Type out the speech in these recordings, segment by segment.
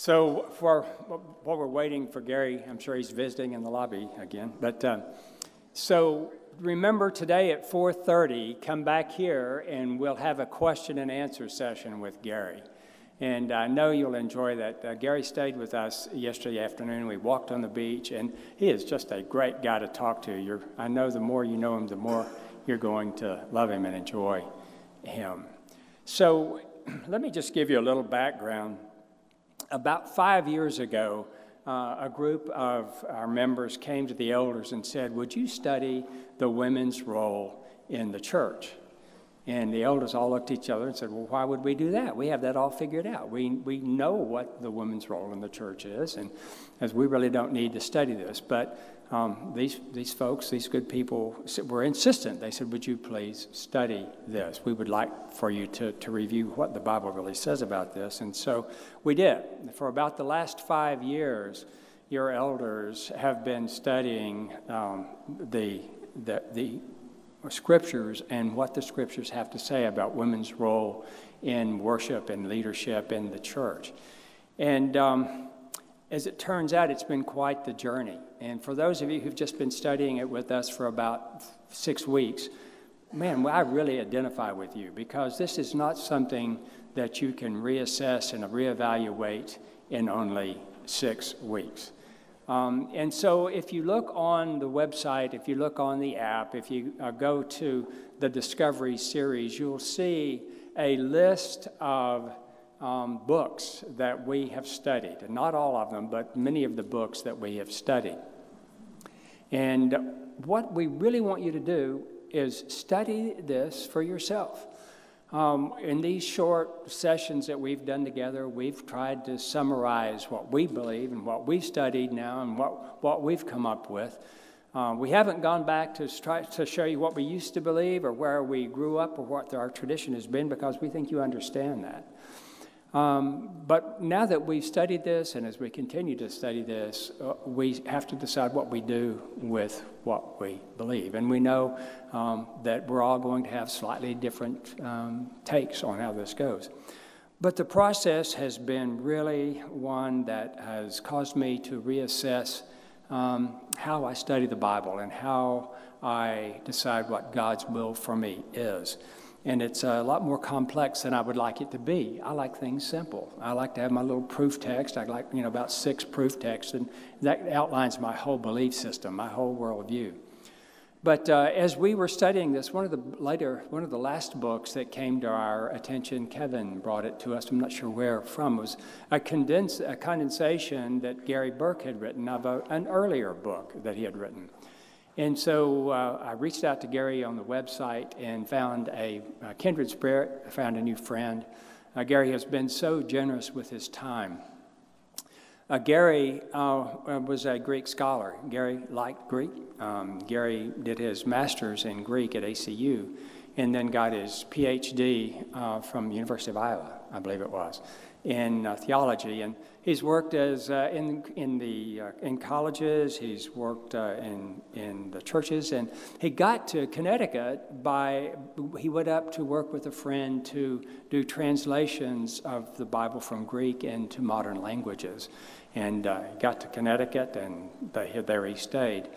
So while we're waiting for Gary, I'm sure he's visiting in the lobby again. But so remember today at 4:30, come back here and we'll have a question and answer session with Gary. And I know you'll enjoy that. Gary stayed with us yesterday afternoon. We walked on the beach, and he is just a great guy to talk to. I know the more you know him, the more you're going to love him and enjoy him. So let me just give you a little background. About 5 years ago, a group of our members came to the elders and said, would you study the women's role in the church? And the elders all looked at each other and said, well, why would we do that? We have that all figured out. We know what the women's role in the church is, and as we really don't need to study this. But these folks, these good people, were insistent. They said, would you please study this? We would like for you to review what the Bible really says about this. And so we did. For about the last 5 years, your elders have been studying the Scriptures and what the Scriptures have to say about women's role in worship and leadership in the church. And as it turns out, it's been quite the journey. And for those of you who've just been studying it with us for about 6 weeks, man, I really identify with you, because this is not something that you can reassess and reevaluate in only 6 weeks. And so if you look on the website, if you look on the app, if you go to the Discovery series, you'll see a list of books that we have studied. And not all of them, but many of the books that we have studied. And what we really want you to do is study this for yourself. In these short sessions that we've done together, we've tried to summarize what we believe and what we've studied now and what we've come up with. We haven't gone back to try to show you what we used to believe or where we grew up or what our tradition has been, because we think you understand that. But now that we've studied this, and as we continue to study this, we have to decide what we do with what we believe. And we know that we're all going to have slightly different takes on how this goes. But the process has been really one that has caused me to reassess how I study the Bible and how I decide what God's will for me is. And it's a lot more complex than I would like it to be. I like things simple. I like to have my little proof text. I like, about 6 proof texts, and that outlines my whole belief system, my whole worldview. But as we were studying this, one of the last books that came to our attention, Kevin brought it to us, I'm not sure where from, was a condensation that Gary Burke had written of an earlier book that he had written. And so I reached out to Gary on the website and found a kindred spirit. I found a new friend. Gary has been so generous with his time. Gary was a Greek scholar. Gary liked Greek. Gary did his master's in Greek at ACU and then got his PhD from the University of Iowa, I believe it was, in theology. And he's worked as in colleges. He's worked in the churches, and he got to Connecticut he went up to work with a friend to do translations of the Bible from Greek into modern languages, and got to Connecticut, and there he stayed.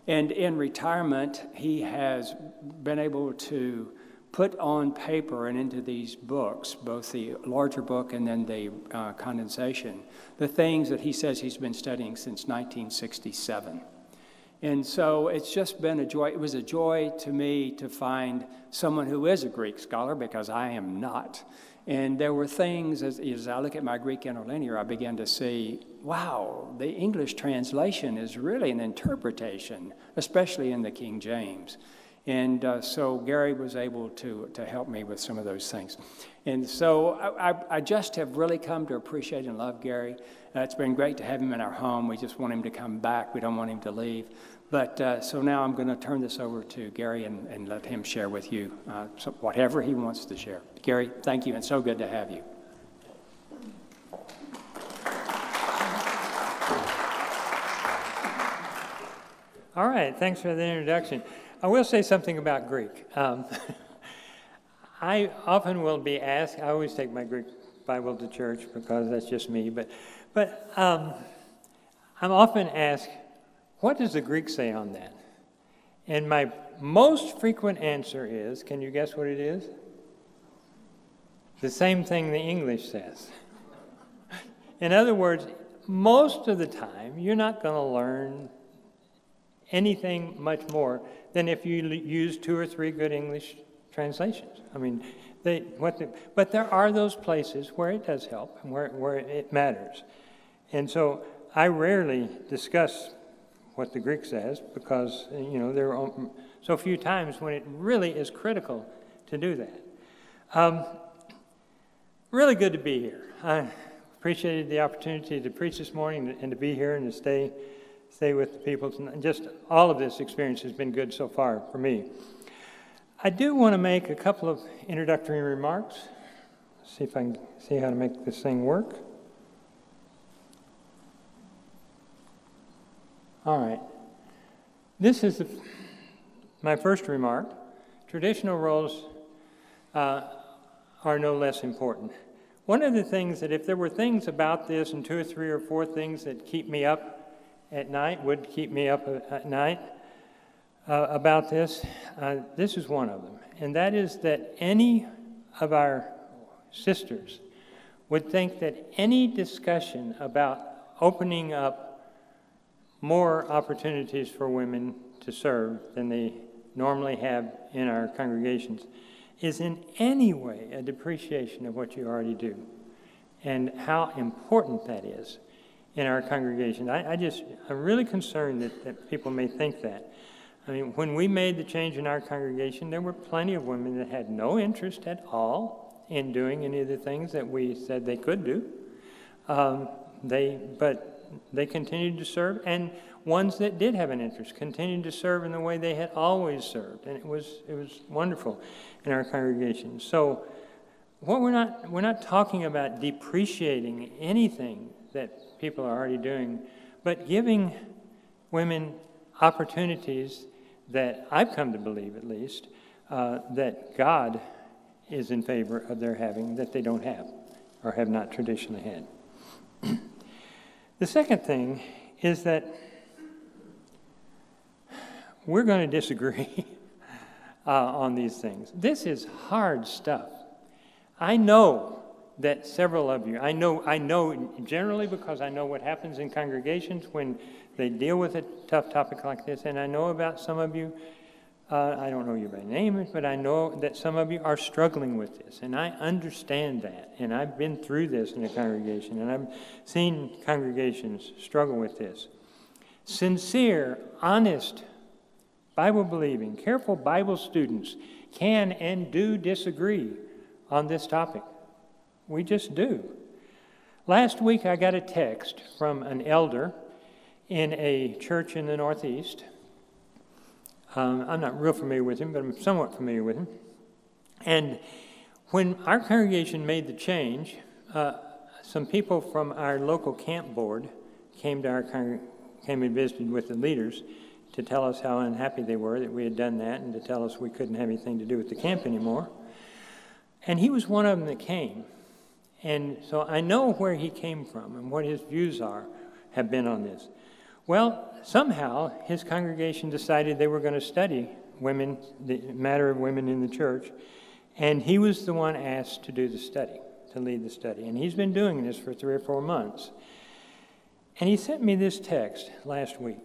And in retirement, he has been able to put on paper and into these books, both the larger book and then the condensation, the things that he says he's been studying since 1967. And so it's just been a joy. It was a joy to me to find someone who is a Greek scholar, because I am not. And there were things, as I look at my Greek interlinear, I began to see, wow, the English translation is really an interpretation, especially in the King James. And so Gary was able to help me with some of those things. And so I just have really come to appreciate and love Gary. It's been great to have him in our home. We just want him to come back. We don't want him to leave. But so now I'm going to turn this over to Gary and let him share with you whatever he wants to share. Gary, thank you, and so good to have you. All right, thanks for the introduction. I will say something about Greek. I often will be asked, I always take my Greek Bible to church because that's just me. But I'm often asked, what does the Greek say on that? And my most frequent answer is, can you guess what it is? The same thing the English says. In other words, most of the time, you're not going to learn anything much more than if you use 2 or 3 good English translations. I mean, but there are those places where it does help and where it matters. And so I rarely discuss what the Greek says because, there are so few times when it really is critical to do that. Really good to be here. I appreciated the opportunity to preach this morning and to be here and to stay with the people tonight. Just all of this experience has been good so far for me. I do want to make a couple of introductory remarks. See if I can see how to make this thing work. All right. This is my first remark. Traditional roles are no less important. One of the things that if there were things about this and 2 or 3 or 4 things that keep me up at night, would keep me up at night about this, this is one of them. And that is that any of our sisters would think that any discussion about opening up more opportunities for women to serve than they normally have in our congregations is in any way a depreciation of what you already do and how important that is in our congregation. I'm really concerned that people may think that. I mean, when we made the change in our congregation, there were plenty of women that had no interest at all in doing any of the things that we said they could do. But they continued to serve, and ones that did have an interest continued to serve in the way they had always served, and it was wonderful in our congregation. So, we're not talking about depreciating anything that people are already doing, but giving women opportunities that I've come to believe, at least, that God is in favor of their having that they don't have or have not traditionally had. The second thing is that we're going to disagree on these things. This is hard stuff. I know that several of you, I know generally because I know what happens in congregations when they deal with a tough topic like this, and I know about some of you, I don't know you by name, but I know that some of you are struggling with this, and I understand that, and I've been through this in a congregation, and I've seen congregations struggle with this. Sincere, honest, Bible-believing, careful Bible students can and do disagree on this topic. We just do. Last week I got a text from an elder in a church in the Northeast. I'm not real familiar with him, but I'm somewhat familiar with him. And when our congregation made the change, some people from our local camp board came and visited with the leaders to tell us how unhappy they were that we had done that and to tell us we couldn't have anything to do with the camp anymore. And he was one of them that came. And so I know where he came from and what his views have been on this. Well, somehow his congregation decided they were going to study women, the matter of women in the church, and he was the one asked to do the study, to lead the study. And he's been doing this for 3 or 4 months. And he sent me this text last week.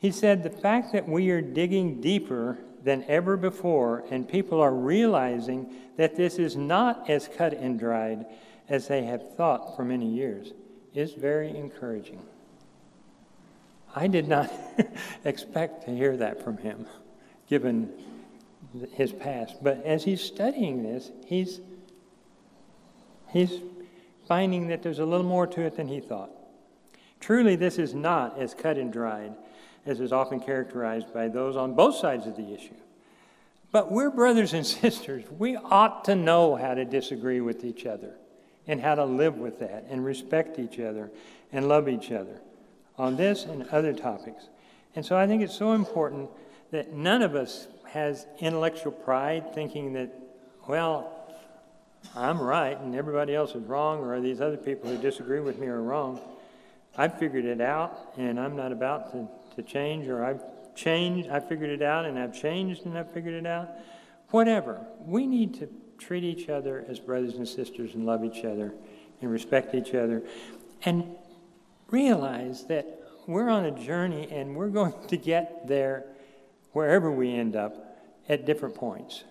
He said, the fact that we are digging deeper than ever before and people are realizing that this is not as cut and dried as they have thought for many years is very encouraging. I did not expect to hear that from him, given his past. But as he's studying this, he's finding that there's a little more to it than he thought. Truly, this is not as cut and dried as is often characterized by those on both sides of the issue. But we're brothers and sisters. We ought to know how to disagree with each other and how to live with that and respect each other and love each other on this and other topics. And so I think it's so important that none of us has intellectual pride thinking that, well, I'm right and everybody else is wrong, or these other people who disagree with me are wrong. I've figured it out and I'm not about to change, or I've changed, I figured it out and I've changed and I've figured it out. Whatever. We need to treat each other as brothers and sisters and love each other and respect each other and realize that we're on a journey and we're going to get there wherever we end up at different points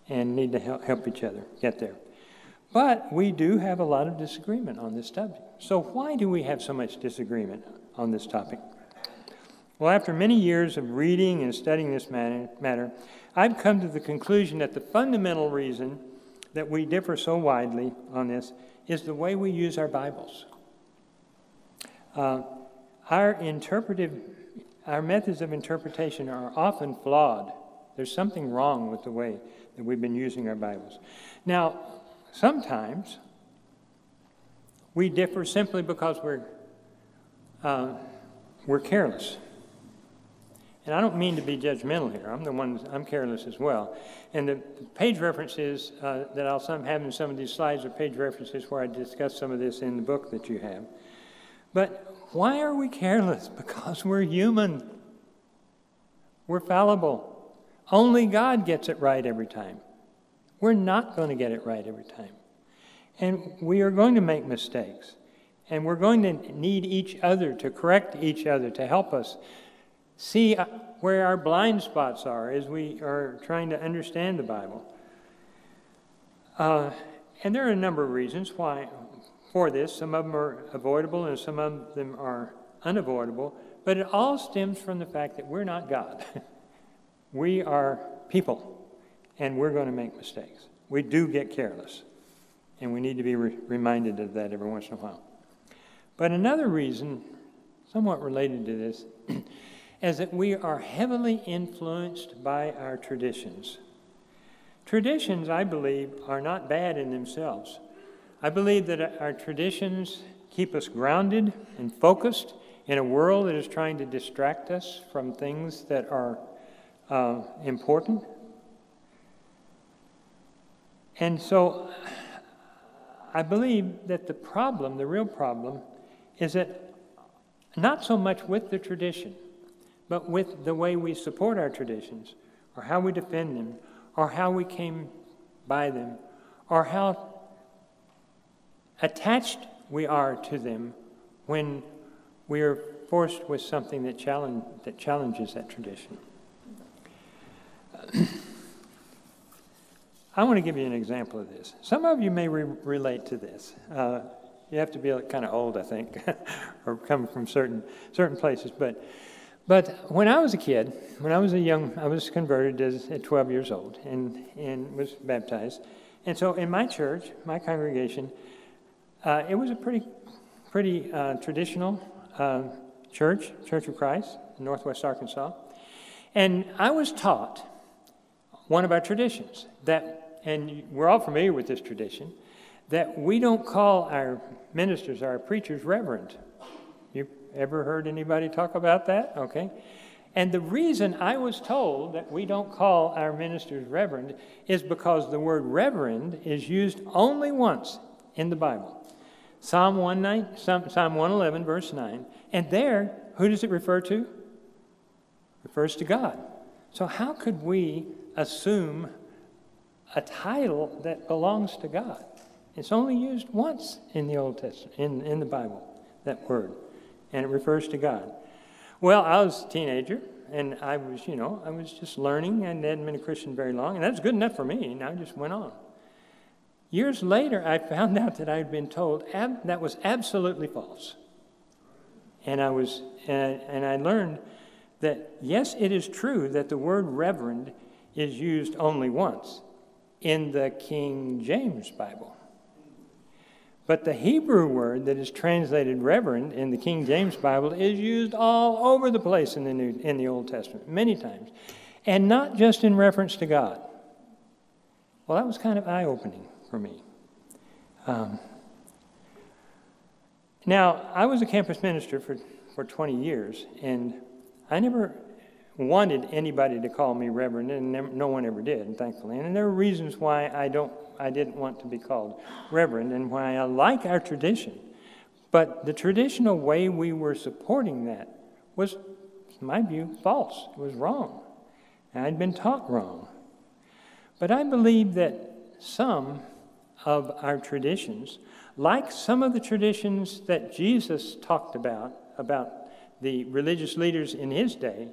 and need to help each other get there. But we do have a lot of disagreement on this subject. So why do we have so much disagreement on this topic? Well, after many years of reading and studying this matter, I've come to the conclusion that the fundamental reason that we differ so widely on this is the way we use our Bibles. Our methods of interpretation are often flawed. There's something wrong with the way that we've been using our Bibles. Now, sometimes we differ simply because we're careless. And I don't mean to be judgmental here. I'm careless as well. And the page references that I'll have in some of these slides are page references where I discuss some of this in the book that you have. But why are we careless? Because we're human. We're fallible. Only God gets it right every time. We're not going to get it right every time. And we are going to make mistakes. And we're going to need each other to correct each other, to help us see where our blind spots are as we are trying to understand the Bible. And there are a number of reasons why for this. Some of them are avoidable and some of them are unavoidable. But it all stems from the fact that we're not God. We are people, and we're going to make mistakes. We do get careless, and we need to be reminded of that every once in a while. But another reason, somewhat related to this, is that we are heavily influenced by our traditions. Traditions, I believe, are not bad in themselves. I believe that our traditions keep us grounded and focused in a world that is trying to distract us from things that are important. And so I believe that the real problem, is that not so much with the tradition, but with the way we support our traditions, or how we defend them, or how we came by them, or how attached we are to them when we are forced with something that challenges that tradition. I want to give you an example of this. Some of you may relate to this. You have to be kind of old, I think, or come from certain places. But when I was a kid, I was converted at 12 years old and was baptized. And so in my church, my congregation, it was a pretty traditional Church of Christ in Northwest Arkansas. And I was taught one of our traditions and we're all familiar with this tradition, that we don't call our ministers, our preachers, reverend. You ever heard anybody talk about that? Okay. And the reason I was told that we don't call our ministers reverend is because the word reverend is used only once in the Bible. Psalm 111, verse 9. And there, who does it refer to? It refers to God. So how could we assume a title that belongs to God? It's only used once in the Old Testament, in the Bible, that word, and it refers to God. Well, I was a teenager, and I was just learning, and hadn't been a Christian very long, and that's good enough for me, and I just went on. Years later, I found out that I had been told that was absolutely false, and I learned that yes, it is true that the word reverend is used only once in the King James Bible. But the Hebrew word that is translated reverend in the King James Bible is used all over the place in the Old Testament, many times, and not just in reference to God. Well, that was kind of eye-opening for me. Now, I was a campus minister for 20 years, and I never wanted anybody to call me Reverend, and no one ever did, thankfully. And there are reasons why I didn't want to be called Reverend, and why I like our tradition. But the traditional way we were supporting that was, in my view, false. It was wrong. And I'd been taught wrong. But I believe that some of our traditions, like some of the traditions that Jesus talked about the religious leaders in his day,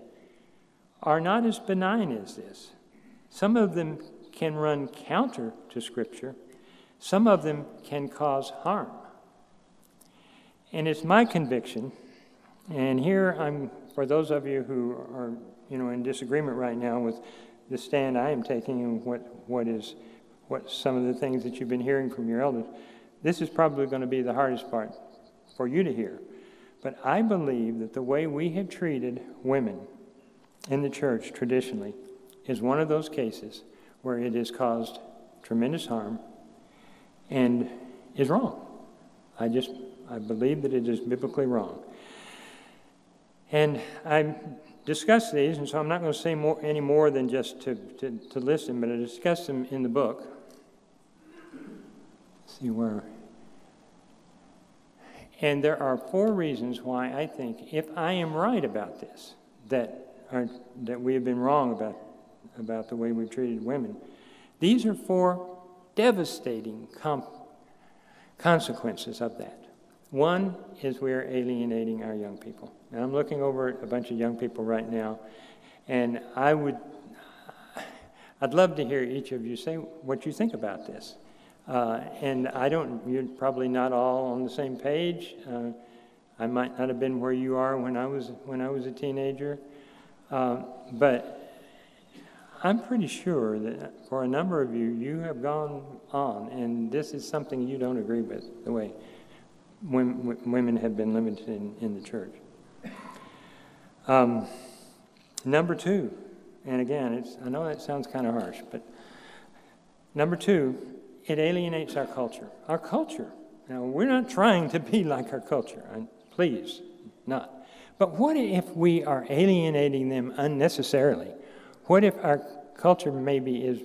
are not as benign as this. Some of them can run counter to Scripture. Some of them can cause harm. And it's my conviction, and here I'm, for those of you who are, in disagreement right now with the stand I am taking and what some of the things that you've been hearing from your elders, this is probably going to be the hardest part for you to hear. But I believe that the way we have treated women in the church traditionally is one of those cases where it has caused tremendous harm and is wrong. I believe that it is biblically wrong. And I discussed these, and so I'm not going to say any more than just to list them, but I discussed them in the book. Let's see where. And there are 4 reasons why I think, if I am right about this, that we have been wrong about the way we've treated women. These are 4 devastating consequences of that. One is we're alienating our young people. Now, I'm looking over at a bunch of young people right now, and I'd love to hear each of you say what you think about this. And you're probably not all on the same page. I might not have been where you are when I was a teenager. But I'm pretty sure that for a number of you, you have gone on, and this is something you don't agree with, the way women have been limited in the church. Number 2, and again, I know that sounds kind of harsh, but number 2, it alienates our culture. Our culture. Now, we're not trying to be like our culture. Please, not. But what if we are alienating them unnecessarily? What if our culture maybe is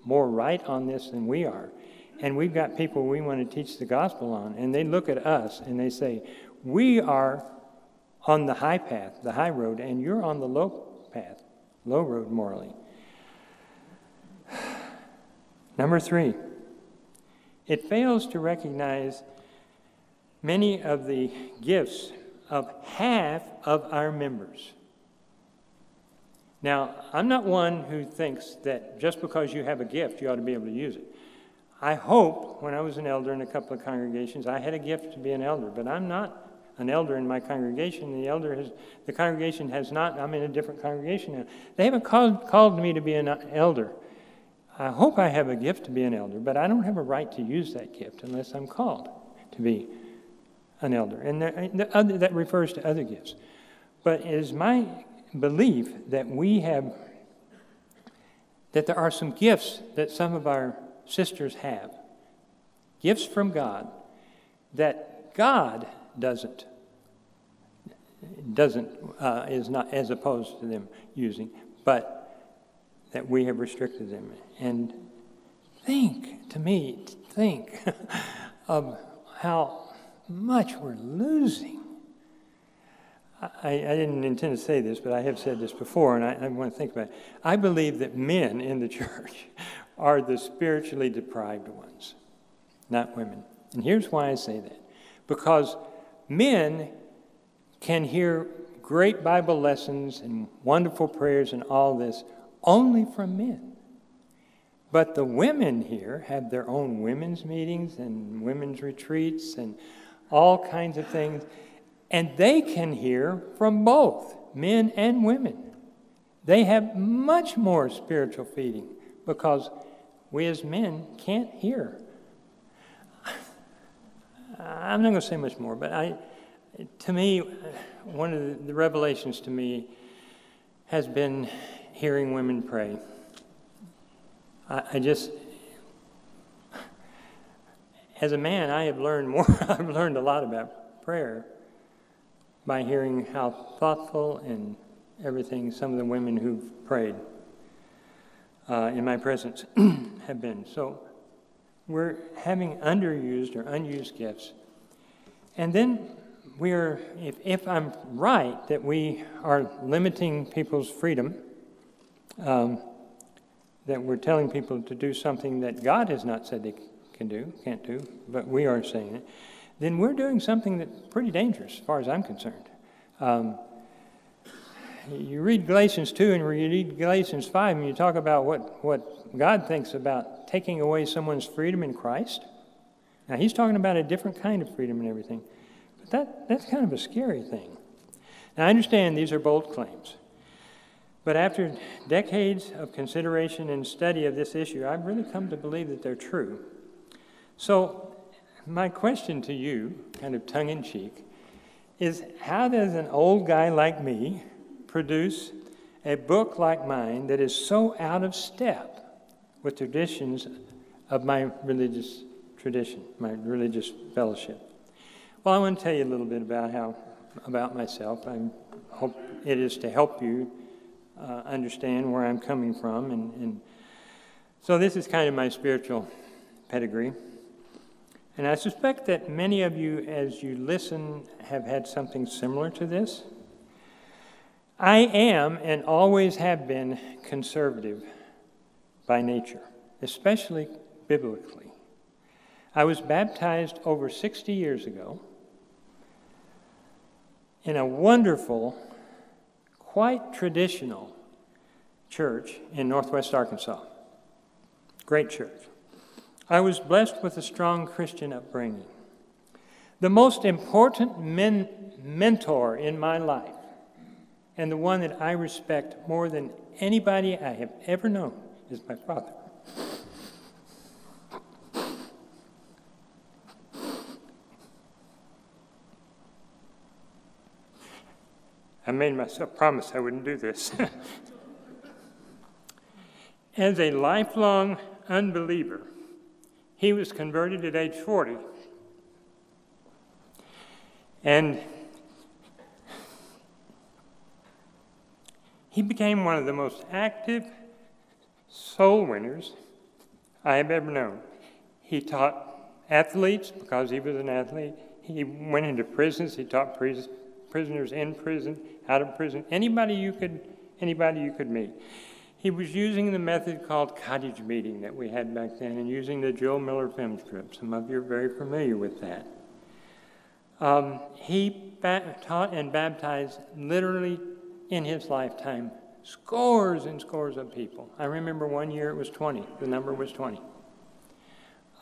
more right on this than we are? And we've got people we want to teach the gospel on, and they look at us and they say, we are on the high path, the high road, and you're on the low path, low road morally. Number 3, it fails to recognize many of the gifts of half of our members. Now, I'm not one who thinks that just because you have a gift, you ought to be able to use it. I hope when I was an elder in a couple of congregations, I had a gift to be an elder, but I'm not an elder in my congregation. The congregation has not. I'm in a different congregation now. They haven't called me to be an elder. I hope I have a gift to be an elder, but I don't have a right to use that gift unless I'm called to be an elder. And that refers to other gifts. But it is my belief that that there are some gifts that some of our sisters have, gifts from God that God is not as opposed to them using, but that we have restricted them. And think of how much we're losing. I didn't intend to say this, but I have said this before, and I want to think about it. I believe that men in the church are the spiritually deprived ones, not women. And here's why I say that. Because men can hear great Bible lessons and wonderful prayers and all this only from men. But the women here have their own women's meetings and women's retreats and all kinds of things. And they can hear from both men and women. They have much more spiritual feeding because we as men can't hear. I'm not going to say much more, but to me, one of the revelations to me has been hearing women pray. As a man, I have learned more. I've learned a lot about prayer by hearing how thoughtful and everything some of the women who've prayed in my presence have been. So we're having underused or unused gifts. And then we are, if I'm right, that we are limiting people's freedom, that we're telling people to do something that God has not said they can't do, but we are saying it, then we're doing something that's pretty dangerous as far as I'm concerned. You read Galatians 2 and you read Galatians 5 and you talk about what God thinks about taking away someone's freedom in Christ. Now, he's talking about a different kind of freedom and everything. But that's kind of a scary thing. Now, I understand these are bold claims. But after decades of consideration and study of this issue, I've really come to believe that they're true. So my question to you, kind of tongue-in-cheek, is how does an old guy like me produce a book like mine that is so out of step with traditions of my religious tradition, my religious fellowship? Well, I want to tell you a little bit about myself. I hope it is to help you understand where I'm coming from. And so this is kind of my spiritual pedigree. And I suspect that many of you, as you listen, have had something similar to this. I am and always have been conservative by nature, especially biblically. I was baptized over 60 years ago in a wonderful, quite traditional church in Northwest Arkansas. Great church. I was blessed with a strong Christian upbringing. The most important mentor in my life, and the one that I respect more than anybody I have ever known, is my father. I made myself promise I wouldn't do this. As a lifelong unbeliever, he was converted at age 40. And he became one of the most active soul winners I have ever known. He taught athletes because he was an athlete. He went into prisons. He taught prisoners in prison, out of prison, anybody you could meet. He was using the method called cottage meeting that we had back then, and using the Joe Miller film strip. Some of you are very familiar with that. He taught and baptized literally in his lifetime scores and scores of people. I remember one year it was 20. The number was 20.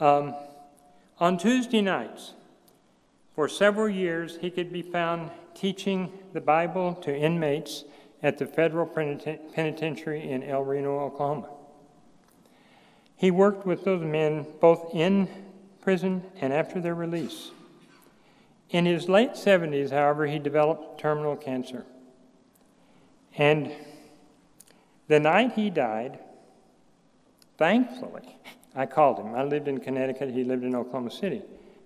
On Tuesday nights, for several years, he could be found teaching the Bible to inmates at the federal penitentiary in El Reno, Oklahoma. He worked with those men both in prison and after their release. In his late 70s, however, he developed terminal cancer. And the night he died, thankfully, I called him. I lived in Connecticut. He lived in Oklahoma City.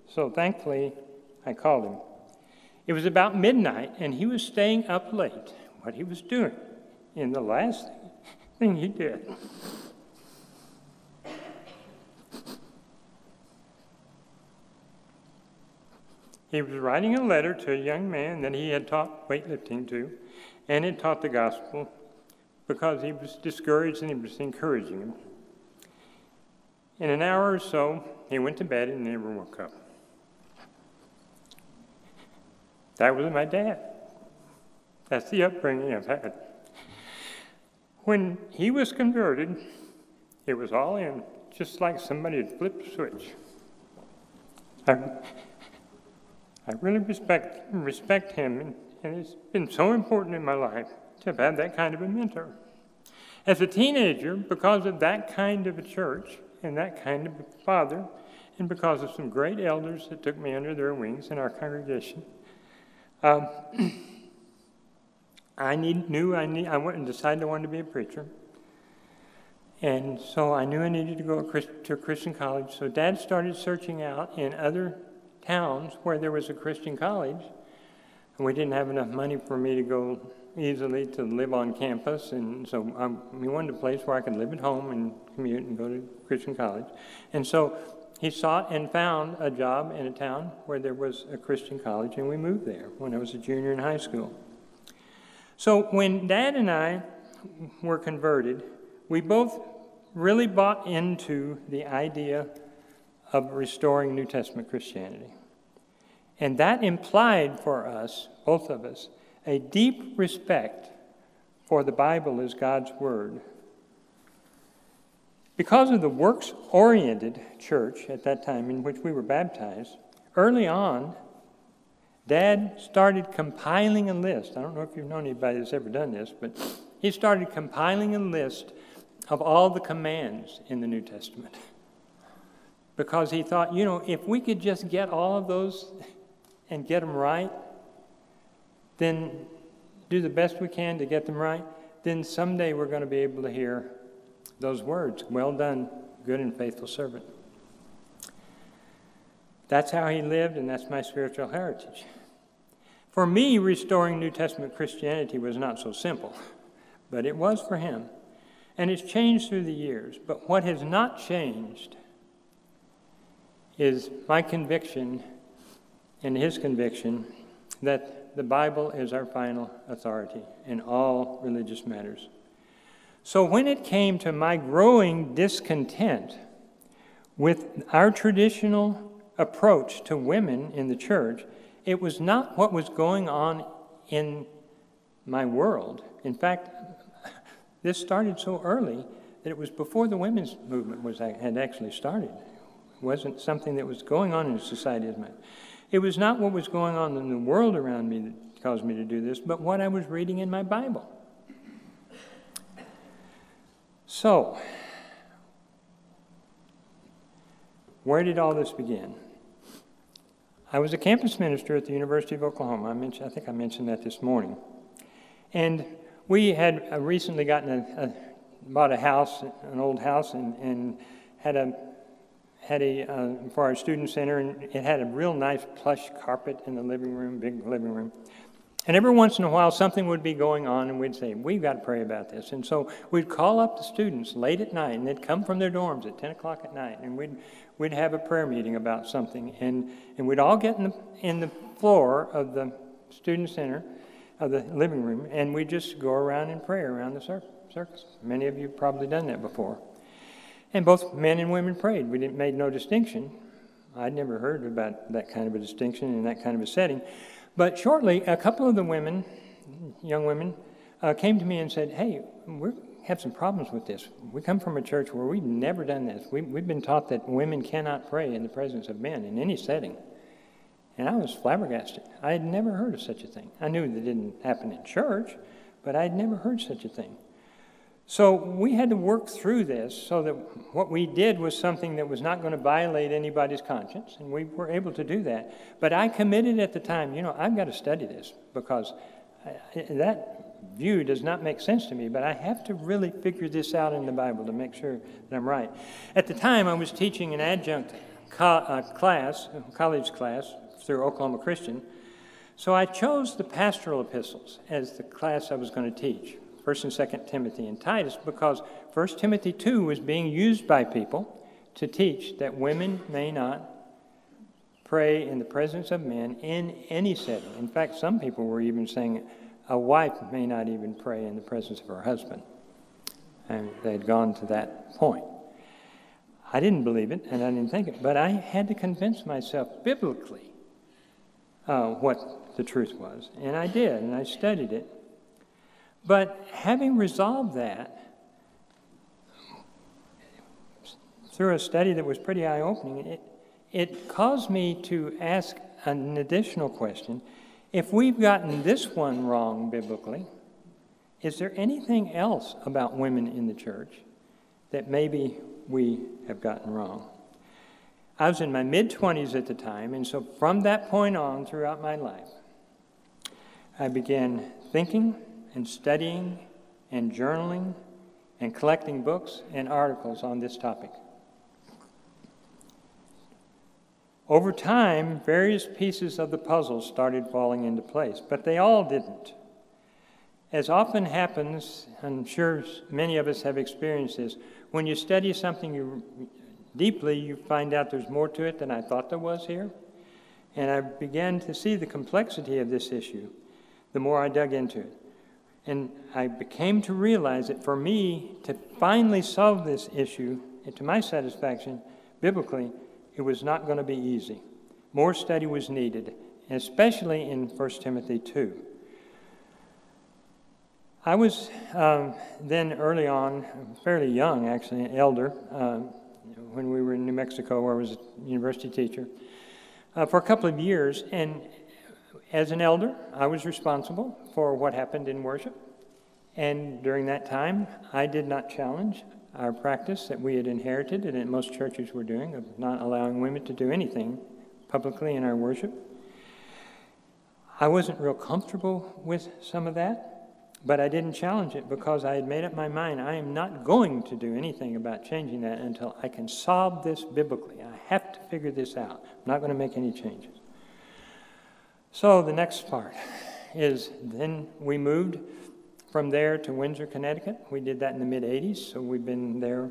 So thankfully, I called him. It was about midnight, and he was staying up late. What he was doing in the last thing he did. He was writing a letter to a young man that he had taught weightlifting to, and had taught the gospel, because he was discouraged and he was encouraging him. In an hour or so, he went to bed and never woke up. That was my dad. That's the upbringing I've had. When he was converted, it was all in, just like somebody had flipped a switch. I really respect him, and it's been so important in my life to have had that kind of a mentor. As a teenager, because of that kind of a church and that kind of a father, and because of some great elders that took me under their wings in our congregation, I went and decided I wanted to be a preacher. And so I knew I needed to go to a Christian college. So Dad started searching out in other towns where there was a Christian college we didn't have enough money for me to go easily to live on campus, and so we wanted a place where I could live at home and commute and go to Christian college. And so he sought and found a job in a town where there was a Christian college, and we moved there when I was a junior in high school. So when Dad and I were converted, we both really bought into the idea of restoring New Testament Christianity. And that implied for us, both of us, a deep respect for the Bible as God's Word. Because of the works-oriented church at that time in which we were baptized, early on, Dad started compiling a list. I don't know if you've known anybody that's ever done this, but he started compiling a list of all the commands in the New Testament. Because he thought, if we could just get all of those and get them right, then do the best we can to get them right, then someday we're going to be able to hear those words, "Well done, good and faithful servant." That's how he lived, and that's my spiritual heritage. For me, restoring New Testament Christianity was not so simple, but it was for him. And it's changed through the years. But what has not changed is my conviction and his conviction that the Bible is our final authority in all religious matters. So when it came to my growing discontent with our traditional approach to women in the church, it was not what was going on in my world. In fact, this started so early that it was before the women's movement had actually started. It wasn't something that was going on in society as much. It was not what was going on in the world around me that caused me to do this, but what I was reading in my Bible. So, where did all this begin? I was a campus minister at the University of Oklahoma. I think I mentioned that this morning. And we had recently bought a house, an old house, and had for our student center, and it had a real nice plush carpet in the living room, big living room. And every once in a while, something would be going on, and we'd say, "We've got to pray about this." And so we'd call up the students late at night, and they'd come from their dorms at 10 o'clock at night, and we'd have a prayer meeting about something, and we'd all get in the floor of the student center, of the living room, and we'd just go around and pray around the circus. Many of you have probably done that before. And both men and women prayed. We made no distinction. I'd never heard about that kind of a distinction in that kind of a setting. But shortly, a couple of the women, young women, came to me and said, "Hey, we have some problems with this. We come from a church where we've never done this. We've been taught that women cannot pray in the presence of men in any setting." And I was flabbergasted. I had never heard of such a thing. I knew that it didn't happen in church, but I had never heard such a thing. So we had to work through this so that what we did was something that was not going to violate anybody's conscience, and we were able to do that. But I committed at the time, I've got to study this because that view does not make sense to me, but I have to really figure this out in the Bible to make sure that I'm right. At the time, I was teaching an adjunct college class through Oklahoma Christian, so I chose the pastoral epistles as the class I was going to teach. 1 and 2 Timothy and Titus, because 1 Timothy 2 was being used by people to teach that women may not pray in the presence of men in any setting. In fact, some people were even saying a wife may not even pray in the presence of her husband. And they had gone to that point. I didn't believe it, and I didn't think it, but I had to convince myself biblically what the truth was. And I did, and I studied it. But having resolved that through a study that was pretty eye-opening, it caused me to ask an additional question. If we've gotten this one wrong biblically, is there anything else about women in the church that maybe we have gotten wrong? I was in my mid-20s at the time, and so from that point on throughout my life, I began thinking and studying and journaling and collecting books and articles on this topic. Over time, various pieces of the puzzle started falling into place, but they all didn't. As often happens, I'm sure many of us have experienced this, when you study something deeply, you find out there's more to it than I thought there was here. And I began to see the complexity of this issue the more I dug into it. And I became to realize that for me to finally solve this issue, and to my satisfaction, biblically, it was not going to be easy. More study was needed, especially in 1 Timothy 2. I was then early on, fairly young actually, an elder, when we were in New Mexico where I was a university teacher, for a couple of years. And as an elder, I was responsible for what happened in worship. And during that time, I did not challenge our practice that we had inherited and that most churches were doing of not allowing women to do anything publicly in our worship. I wasn't real comfortable with some of that, but I didn't challenge it because I had made up my mind I am not going to do anything about changing that until I can solve this biblically. I have to figure this out. I'm not going to make any changes. So the next part is then we moved from there to Windsor, Connecticut. We did that in the mid-'80s, so we've been there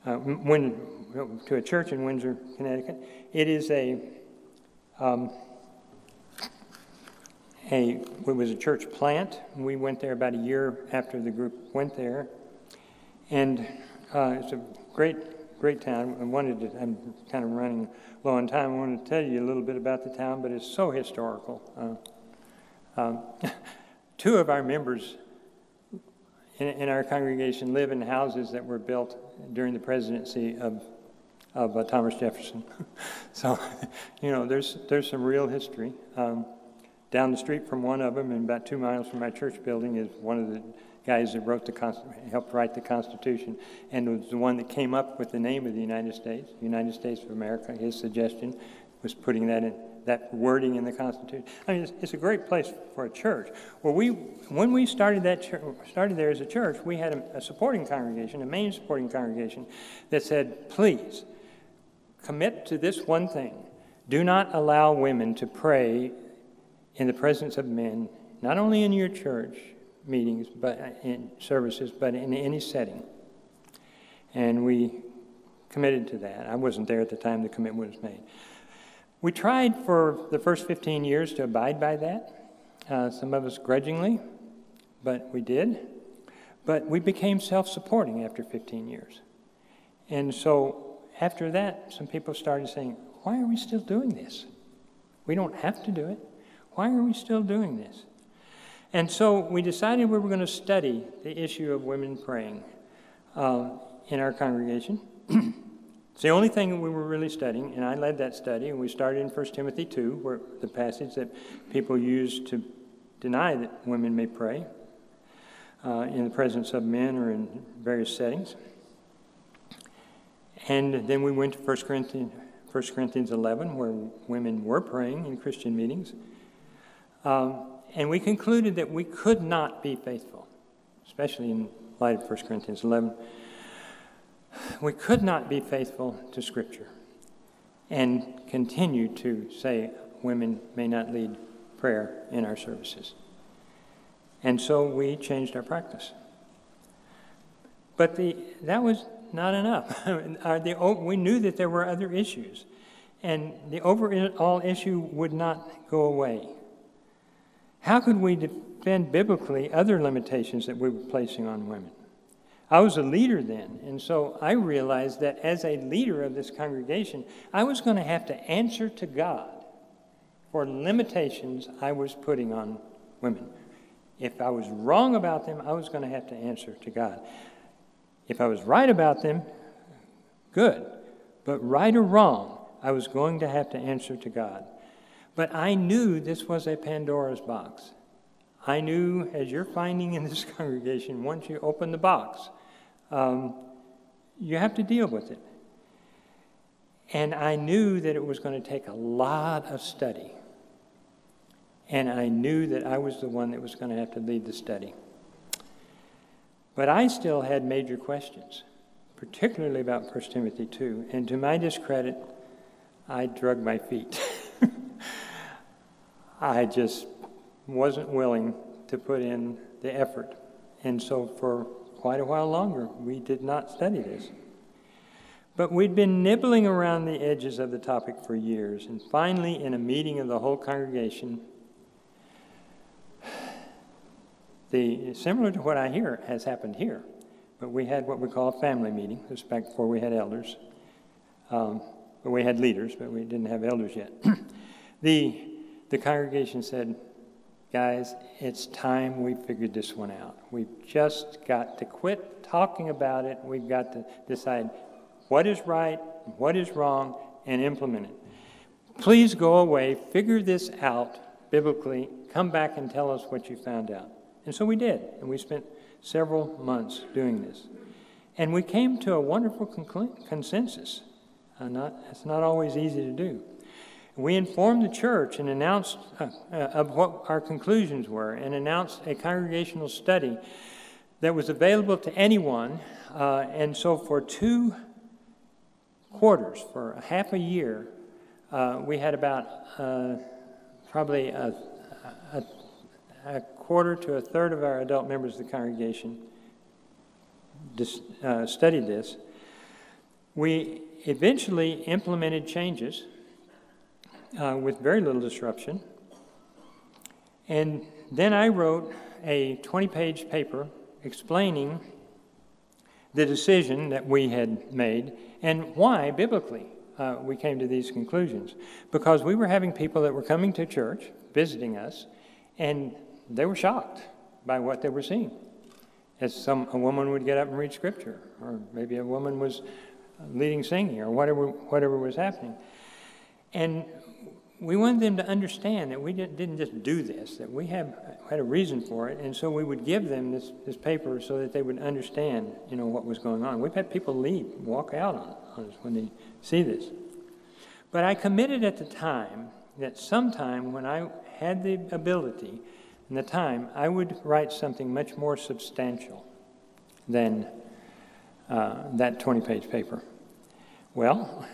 to a church in Windsor, Connecticut. It is it was a church plant. We went there about a year after the group went there, and it's a great town. I'm kind of running low on time. I wanted to tell you a little bit about the town, but it's so historical. Two of our members in our congregation live in houses that were built during the presidency of Thomas Jefferson. So, there's some real history. Down the street from one of them, and about 2 miles from my church building, is one of the guys that helped write the Constitution, and was the one that came up with the name of the United States of America. His suggestion was putting that wording in the Constitution. I mean, it's a great place for a church. Well, when we started there as a church, we had a supporting congregation, a main supporting congregation, that said, please commit to this one thing: do not allow women to pray in the presence of men, not only in your church meetings, but in services, but in any setting. And we committed to that. I wasn't there at the time the commitment was made. We tried for the first 15 years to abide by that, some of us grudgingly, but we did. But we became self-supporting after 15 years. And so after that, some people started saying, why are we still doing this? We don't have to do it. Why are we still doing this? And so we decided we were going to study the issue of women praying in our congregation. It's the only thing we were really studying, and I led that study, and we started in 1 Timothy 2, where the passage that people use to deny that women may pray in the presence of men or in various settings. And then we went to 1 Corinthians 11, where women were praying in Christian meetings. And we concluded that we could not be faithful, especially in light of 1 Corinthians 11. We could not be faithful to Scripture and continue to say women may not lead prayer in our services. And so we changed our practice. But that was not enough. We knew that there were other issues, and the overall issue would not go away. How could we defend biblically other limitations that we were placing on women? I was a leader then, and so I realized that as a leader of this congregation, I was going to have to answer to God for limitations I was putting on women. If I was wrong about them, I was going to have to answer to God. If I was right about them, good. But right or wrong, I was going to have to answer to God. But I knew this was a Pandora's box. I knew, as you're finding in this congregation, once you open the box, you have to deal with it. And I knew that it was going to take a lot of study. And I knew that I was the one that was going to have to lead the study. But I still had major questions, particularly about 1 Timothy 2. And to my discredit, I drug my feet. I just wasn't willing to put in the effort. And so for quite a while longer, we did not study this. But we'd been nibbling around the edges of the topic for years, and finally, in a meeting of the whole congregation, similar to what I hear has happened here, but we had what we call a family meeting. This was back before we had elders. We had leaders, but we didn't have elders yet. The congregation said, guys, it's time we figured this one out. We've just got to quit talking about it. We've got to decide what is right, what is wrong, and implement it. Please go away, figure this out biblically, come back and tell us what you found out. And so we did, and we spent several months doing this. And we came to a wonderful consensus. It's not always easy to do. We informed the church and announced of what our conclusions were, and announced a congregational study that was available to anyone. And so for 2 quarters, for half a year, we had about probably a quarter to a third of our adult members of the congregation studied this. We eventually implemented changes with very little disruption. And then I wrote a 20-page paper explaining the decision that we had made and why, biblically, we came to these conclusions. Because we were having people that were coming to church, visiting us, and they were shocked by what they were seeing. As a woman would get up and read scripture, or maybe a woman was leading singing, or whatever was happening. And we wanted them to understand that we didn't just do this, that we had a reason for it, and so we would give them this paper so that they would understand, what was going on. We've had people walk out on us when they see this. But I committed at the time that sometime when I had the ability and the time, I would write something much more substantial than that 20-page paper. Well,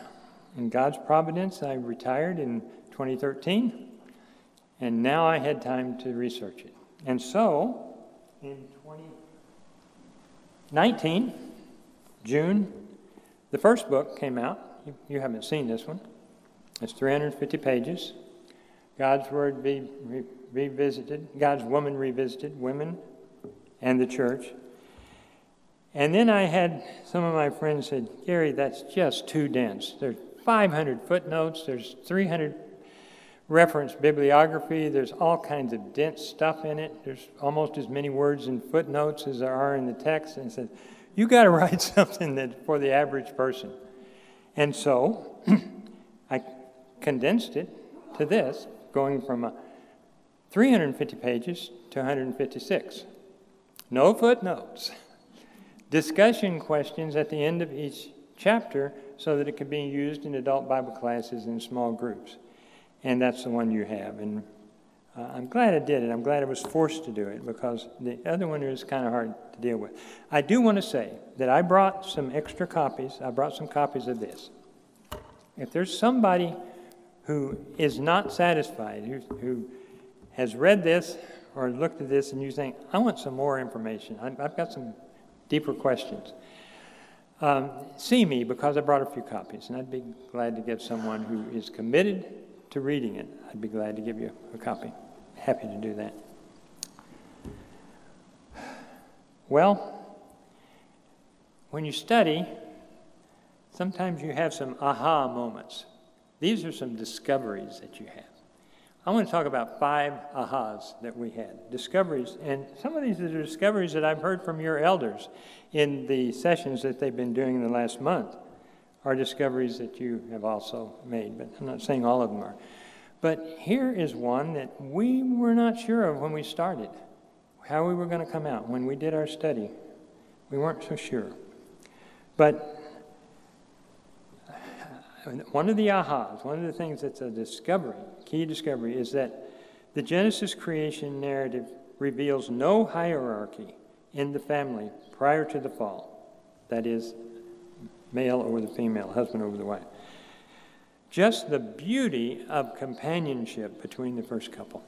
in God's providence, I retired in 2013, and now I had time to research it. And so, in 2019, June, the first book came out. You haven't seen this one. It's 350 pages. God's Word Revisited, God's Woman Revisited, Women and the Church. And then I had some of my friends said, Gary, that's just too dense. There's 500 footnotes, there's 300 reference bibliography, there's all kinds of dense stuff in it. There's almost as many words in footnotes as there are in the text. And I said, you got to write something that for the average person. And so I condensed it to this, going from 350 pages to 156. No footnotes. Discussion questions at the end of each chapter so that it could be used in adult Bible classes in small groups. And that's the one you have. And I'm glad I did it. I'm glad I was forced to do it because the other one is kind of hard to deal with. I do want to say that I brought some extra copies. I brought some copies of this. If there's somebody who is not satisfied, who has read this or looked at this and you think, I want some more information. I've got some deeper questions. See me because I brought a few copies, and I'd be glad to give someone who is committed to reading it. I'd be glad to give you a copy. Happy to do that. Well, when you study, sometimes you have some aha moments. These are some discoveries that you have. I want to talk about 5 ahas that we had, discoveries. And some of these are discoveries that I've heard from your elders in the sessions that they've been doing in the last month, are discoveries that you have also made, but I'm not saying all of them are. But here is one that we were not sure of when we started, how we were going to come out. When we did our study, we weren't so sure. But one of the ahas, one of the things that's a discovery, key discovery, is that the Genesis creation narrative reveals no hierarchy in the family prior to the fall. That is, male over the female, husband over the wife. just the beauty of companionship between the first couple.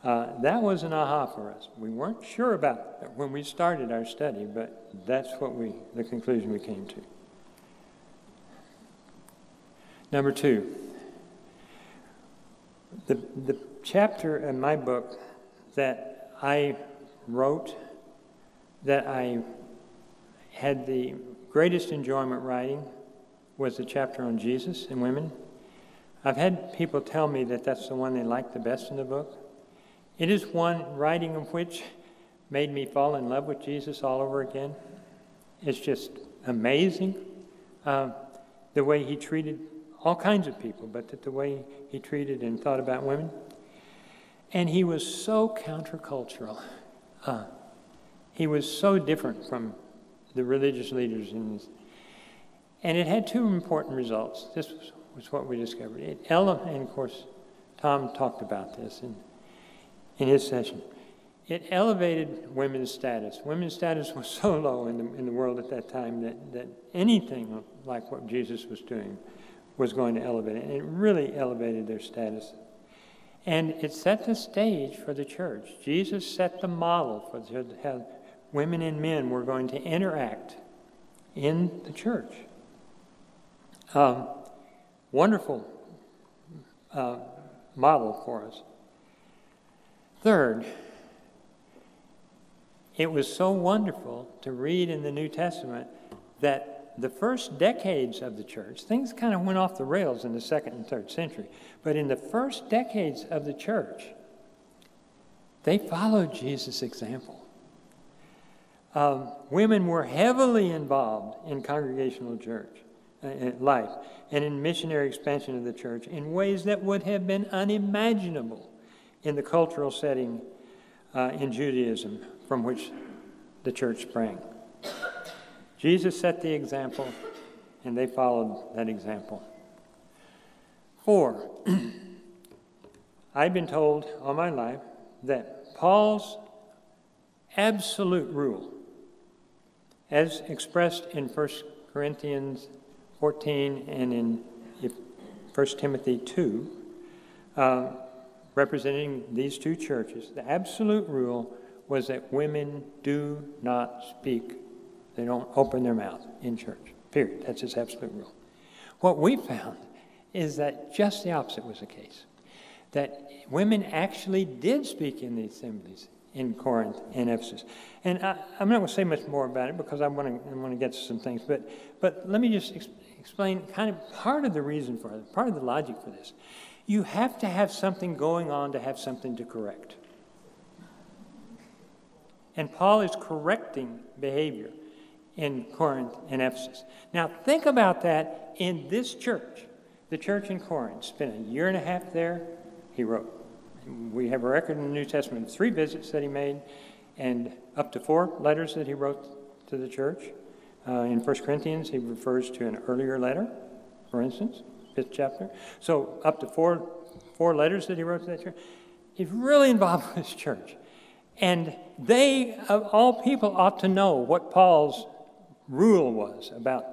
That was an aha for us. We weren't sure about it when we started our study, but that's the conclusion we came to. Number 2, the chapter in my book that I wrote, that I had the greatest enjoyment writing, was the chapter on Jesus and women. I've had people tell me that that's the one they liked the best in the book. It is one writing of which made me fall in love with Jesus all over again. It's just amazing the way he treated all kinds of people, but the way he treated and thought about women. And he was so countercultural. He was so different from the religious leaders in this. And it had 2 important results. This was what we discovered. And of course, Tom talked about this in his session. It elevated women's status. Women's status was so low in the world at that time that anything like what Jesus was doing was going to elevate it. And it really elevated their status. And it set the stage for the church. Jesus set the model for how women and men were going to interact in the church. Wonderful model for us. Third, it was so wonderful to read in the New Testament that the first decades of the church, things kind of went off the rails in the 2nd and 3rd century, but in the first decades of the church, they followed Jesus' example. Women were heavily involved in congregational church life and in missionary expansion of the church in ways that would have been unimaginable in the cultural setting in Judaism from which the church sprang. Jesus set the example, and they followed that example. 4, I've been told all my life that Paul's absolute rule, as expressed in 1 Corinthians 14 and in 1 Timothy 2, representing these 2 churches, the absolute rule was that women do not speak. They don't open their mouth in church, period. That's his absolute rule. What we found is that just the opposite was the case, that women actually did speak in the assemblies in Corinth and Ephesus. And I'm not going to say much more about it because I want to get to some things, but let me just explain kind of part of the reason for it, part of the logic for this. You have to have something going on to have something to correct. And Paul is correcting behavior in Corinth and Ephesus. Now think about that in this church. The church in Corinth spent a year and a half there. He wrote. We have a record in the New Testament of 3 visits that he made and up to 4 letters that he wrote to the church. In 1 Corinthians, he refers to an earlier letter, for instance, 5th chapter. So up to 4 letters that he wrote to that church. He's really involved with this church. And they, of all people, ought to know what Paul's rule was about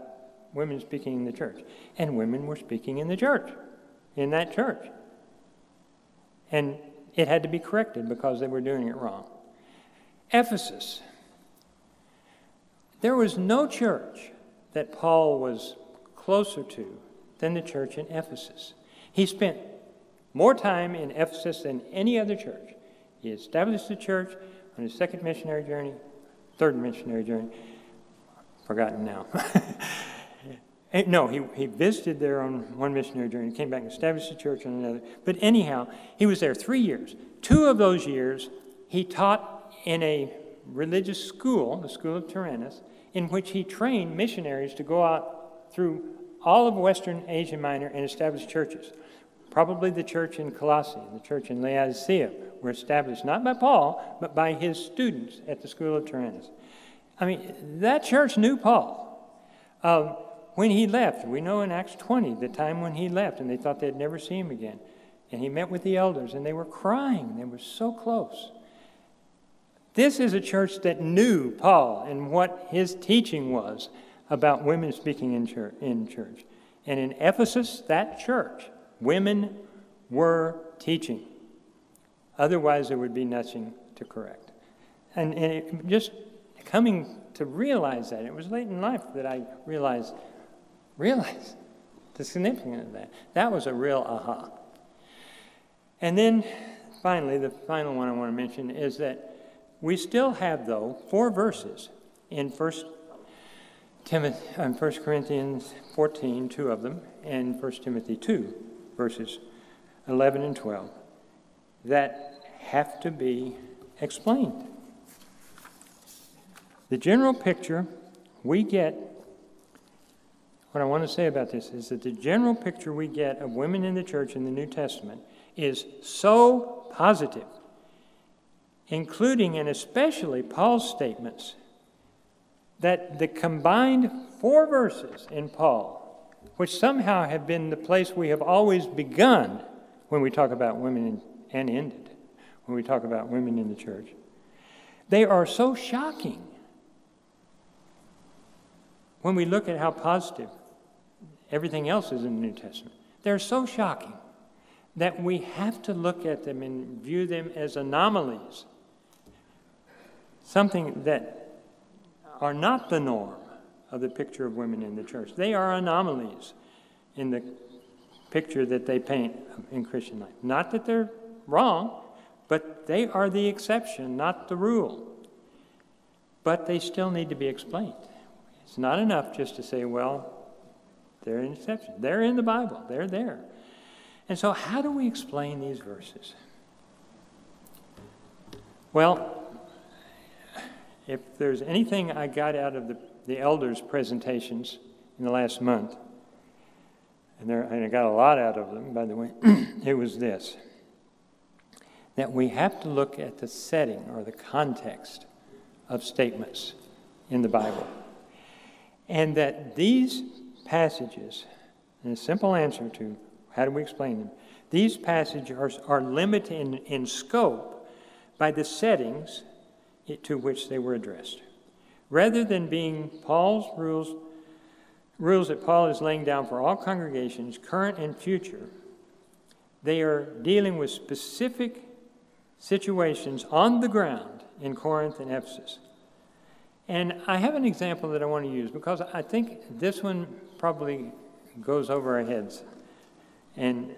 women speaking in the church. And women were speaking in the church, in that church. And it had to be corrected because they were doing it wrong. Ephesus. There was no church that Paul was closer to than the church in Ephesus. He spent more time in Ephesus than any other church. He established the church on his 2nd missionary journey, 3rd missionary journey, forgotten now. No, he visited there on 1 missionary journey, came back and established the church on another. But anyhow, he was there 3 years. 2 of those years, he taught in a religious school, the School of Tyrannus, in which he trained missionaries to go out through all of Western Asia Minor and establish churches. Probably the church in Colossae, the church in Laodicea, were established not by Paul, but by his students at the School of Tyrannus. I mean, that church knew Paul. When he left, we know in Acts 20, the time when he left, and they thought they'd never see him again. And he met with the elders, and they were crying. They were so close. This is a church that knew Paul and what his teaching was about women speaking in church. And in Ephesus, that church, women were teaching. Otherwise, there would be nothing to correct. And it just coming to realize that, it was late in life that I realized the significance of that. That was a real aha. And then finally, the final one I want to mention is that we still have, though, 4 verses in 1 Corinthians 14, 2 of them, and 1 Timothy 2, verses 11 and 12, that have to be explained. The general picture we get, what I want to say about this is that the general picture we get of women in the church in the New Testament is so positive, including and especially Paul's statements, that the combined 4 verses in Paul, which somehow have been the place we have always begun when we talk about women and ended when we talk about women in the church, they are so shocking when we look at how positive everything else is in the New Testament. They're so shocking that we have to look at them and view them as anomalies, something that are not the norm of the picture of women in the church. They are anomalies in the picture that they paint in Christian life. Not that they're wrong, but they are the exception, not the rule. But they still need to be explained. It's not enough just to say, well, they're an exception. They're in the Bible. They're there. And so how do we explain these verses? Well, if there's anything I got out of the elders' presentations in the last month, and I got a lot out of them, by the way, it was this, that we have to look at the setting or the context of statements in the Bible. And that these passages, and a simple answer to how do we explain them, these passages are limited in scope by the settings to which they were addressed. Rather than being Paul's rules that Paul is laying down for all congregations, current and future, they are dealing with specific situations on the ground in Corinth and Ephesus. And I have an example that I want to use because I think this one probably goes over our heads. And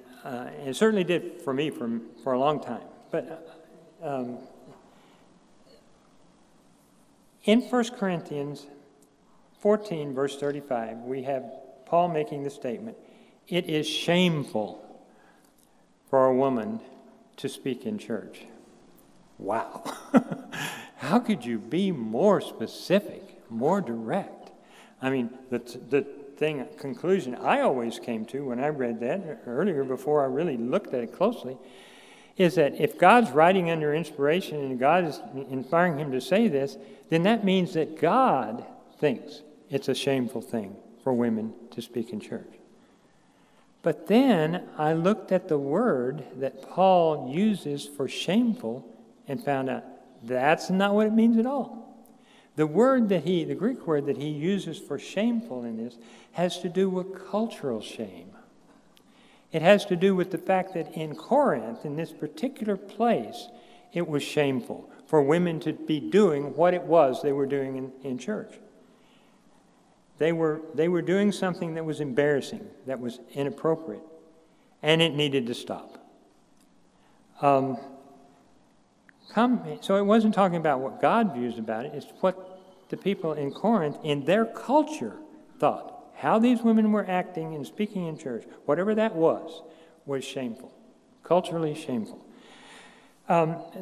it certainly did for me for a long time. But in 1 Corinthians 14, verse 35, we have Paul making the statement, "It is shameful for a woman to speak in church." Wow. How could you be more specific, more direct? I mean, the conclusion I always came to when I read that earlier before I really looked at it closely is that if God's writing under inspiration and God is inspiring him to say this, then that means that God thinks it's a shameful thing for women to speak in church. But then I looked at the word that Paul uses for shameful and found out that's not what it means at all. The Greek word that he uses for shameful in this has to do with cultural shame. It has to do with the fact that in Corinth, in this particular place, it was shameful for women to be doing what it was they were doing in church. They were doing something that was embarrassing, that was inappropriate, and it needed to stop. So it wasn't talking about what God views about it, it's what the people in Corinth, in their culture, thought. How these women were acting and speaking in church, whatever that was shameful, culturally shameful.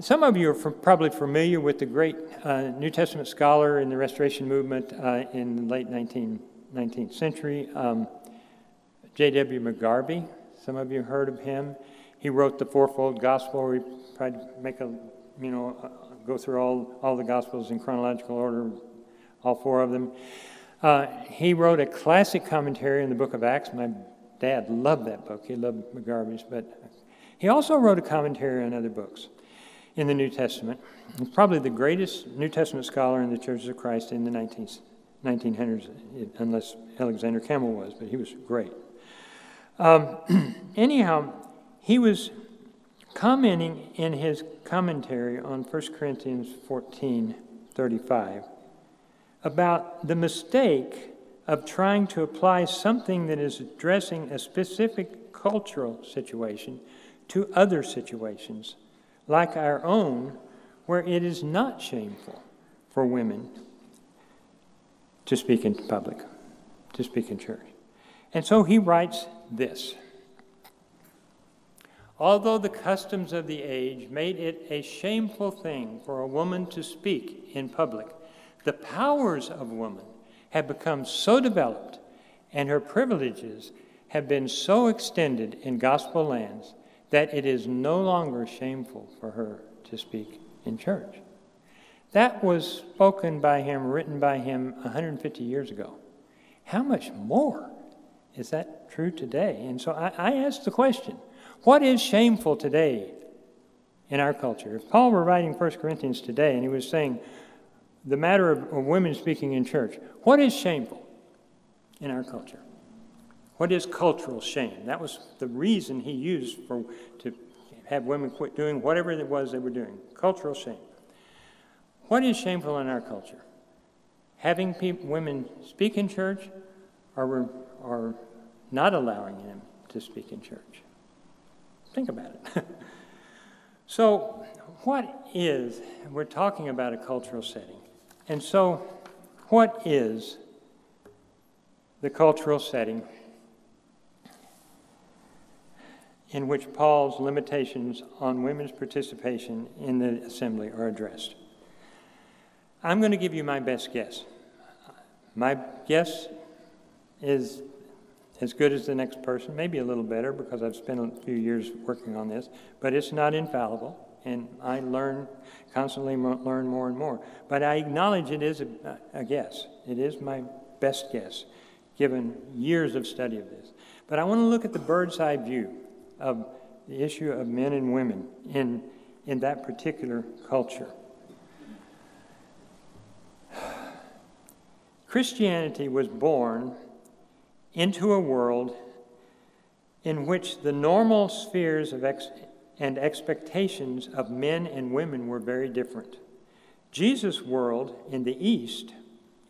Some of you are probably familiar with the great New Testament scholar in the Restoration movement in the late 19th century, J.W. McGarvey. Some of you heard of him. He wrote the Fourfold Gospel. We tried to make go through all the Gospels in chronological order, all 4 of them. He wrote a classic commentary in the book of Acts. My dad loved that book. He loved McGarvey's, but he also wrote a commentary on other books in the New Testament. He's probably the greatest New Testament scholar in the Churches of Christ in the 1900s, unless Alexander Campbell was, but he was great. Anyhow, he was commenting in his commentary on 1 Corinthians 14:35 about the mistake of trying to apply something that is addressing a specific cultural situation to other situations, like our own, where it is not shameful for women to speak in public, to speak in church. And so he writes this: although the customs of the age made it a shameful thing for a woman to speak in public, the powers of woman have become so developed and her privileges have been so extended in gospel lands that it is no longer shameful for her to speak in church. That was spoken by him, written by him 150 years ago. How much more is that true today? And so I ask the question, what is shameful today in our culture? If Paul were writing 1 Corinthians today and he was saying the matter of women speaking in church, what is shameful in our culture? What is cultural shame? That was the reason he used to have women quit doing whatever it was they were doing. Cultural shame. What is shameful in our culture? Having women speak in church or not allowing them to speak in church? Think about it. So we're talking about a cultural setting. And so what is the cultural setting in which Paul's limitations on women's participation in the assembly are addressed? I'm going to give you my best guess. My guess is as good as the next person, maybe a little better because I've spent a few years working on this, but it's not infallible, and I constantly learn more and more. But I acknowledge it is a guess. It is my best guess, given years of study of this. But I want to look at the bird's eye view of the issue of men and women in that particular culture. Christianity was born into a world in which the normal spheres of and expectations of men and women were very different. Jesus' world in the East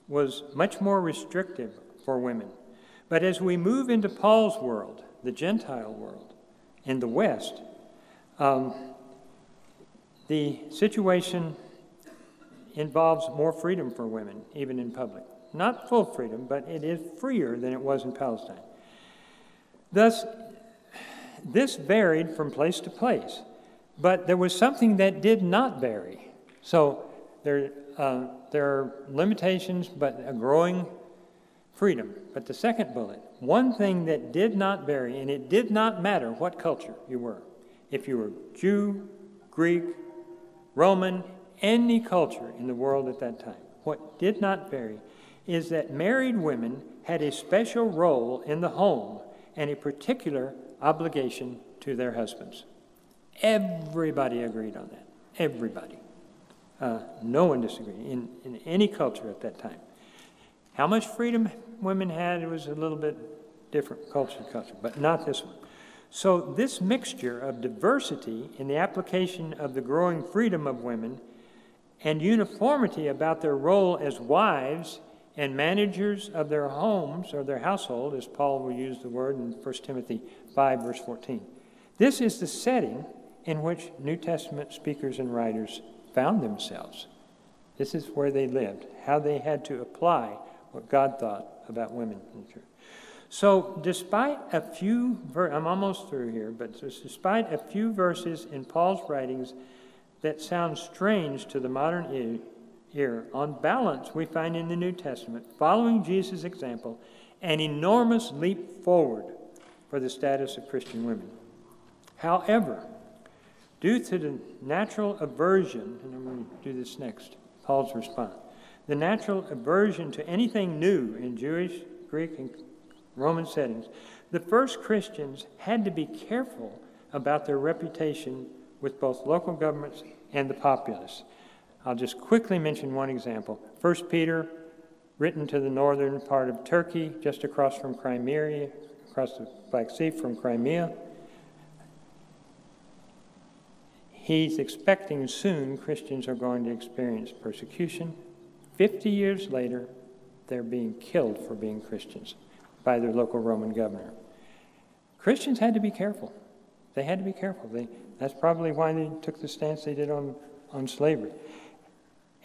was much more restrictive for women. But as we move into Paul's world, the Gentile world, in the West, the situation involves more freedom for women, even in public. Not full freedom, but it is freer than it was in Palestine. Thus, this varied from place to place, but there was something that did not vary. So there are limitations, but a growing freedom. But the second bullet, one thing that did not vary, and it did not matter what culture you were. If you were Jew, Greek, Roman, any culture in the world at that time, what did not vary is that married women had a special role in the home and a particular obligation to their husbands. Everybody agreed on that. Everybody. No one disagreed in any culture at that time. How much freedom women had, it was a little bit different culture to culture, but not this one. So this mixture of diversity in the application of the growing freedom of women and uniformity about their role as wives and managers of their homes or their household, as Paul will use the word in 1 Timothy 5, verse 14. This is the setting in which New Testament speakers and writers found themselves. This is where they lived, how they had to apply what God thought about women in the church. So despite a few, I'm almost through here, but despite a few verses in Paul's writings that sound strange to the modern ear, on balance we find in the New Testament, following Jesus' example, an enormous leap forward for the status of Christian women. However, due to the natural aversion, and I'm going to do this next, Paul's response, the natural aversion to anything new in Jewish, Greek, and Roman settings, the first Christians had to be careful about their reputation with both local governments and the populace. I'll just quickly mention one example. 1 Peter, written to the northern part of Turkey, just across from Crimea, across the Black Sea from Crimea. He's expecting soon Christians are going to experience persecution. 50 years later, they're being killed for being Christians by their local Roman governor. Christians had to be careful. They had to be careful. That's probably why they took the stance they did on slavery.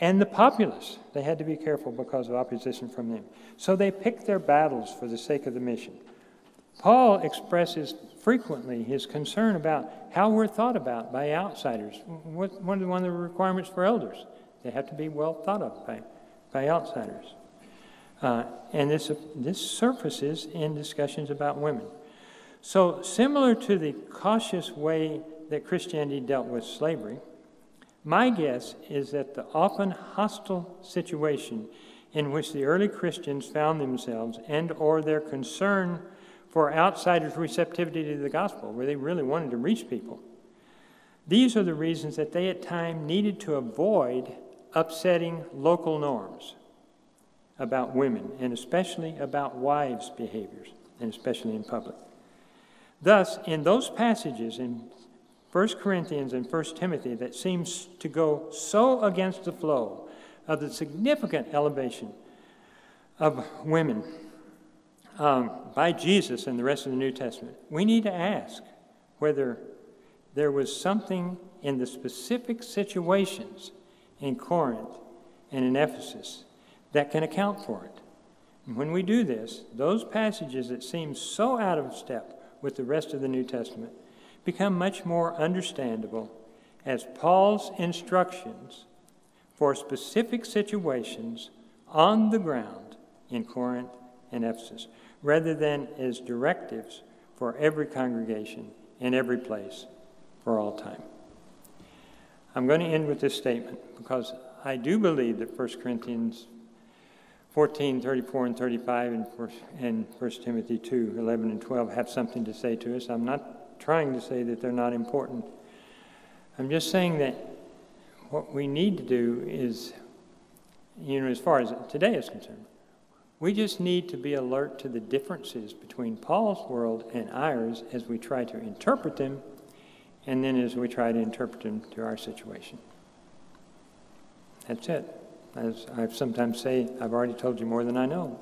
And the populace, they had to be careful because of opposition from them. So they picked their battles for the sake of the mission. Paul expresses frequently his concern about how we're thought about by outsiders. One of the requirements for elders, they have to be well thought of by outsiders. And this surfaces in discussions about women. So similar to the cautious way that Christianity dealt with slavery, my guess is that the often hostile situation in which the early Christians found themselves and or their concern for outsiders' receptivity to the gospel, where they really wanted to reach people, these are the reasons that they at times needed to avoid upsetting local norms about women, and especially about wives' behaviors, and especially in public. Thus, in those passages in 1 Corinthians and 1 Timothy that seems to go so against the flow of the significant elevation of women by Jesus and the rest of the New Testament, we need to ask whether there was something in the specific situations in Corinth and in Ephesus that can account for it. And when we do this, those passages that seem so out of step with the rest of the New Testament become much more understandable as Paul's instructions for specific situations on the ground in Corinth and Ephesus, rather than as directives for every congregation in every place for all time. I'm going to end with this statement because I do believe that 1 Corinthians 14, 34, and 35, and 1 Timothy 2, 11, and 12 have something to say to us. I'm not trying to say that they're not important. I'm just saying that what we need to do is, as far as today is concerned, we just need to be alert to the differences between Paul's world and ours as we try to interpret them, and then as we try to interpret them to our situation. That's it. As I sometimes say, I've already told you more than I know.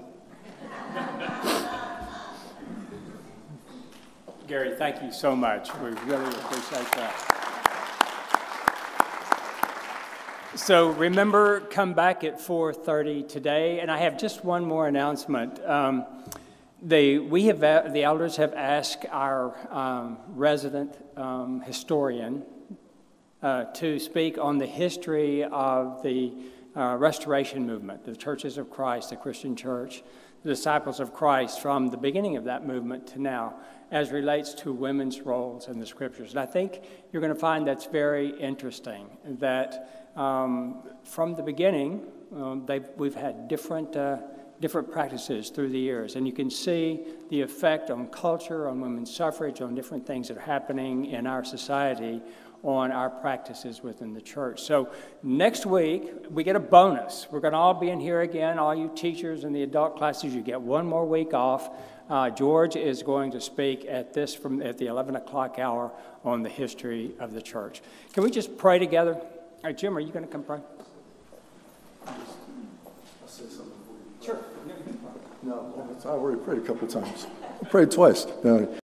Gary, thank you so much. We really appreciate that. So remember, come back at 4:30 today. And I have just one more announcement. The elders have asked our resident historian to speak on the history of the Restoration movement, the Churches of Christ, the Christian Church, the Disciples of Christ, from the beginning of that movement to now, as relates to women's roles in the Scriptures. And I think you're going to find that's very interesting, that from the beginning, we've had different practices through the years, and you can see the effect on culture, on women's suffrage, on different things that are happening in our society on our practices within the church. So next week, we get a bonus. We're going to all be in here again. All you teachers in the adult classes, you get one more week off. George is going to speak at the 11 o'clock hour on the history of the church. Can we just pray together? All right, Jim, are you going to come pray? I'll say something for you. Sure. No, I already prayed a couple of times. I prayed twice. No.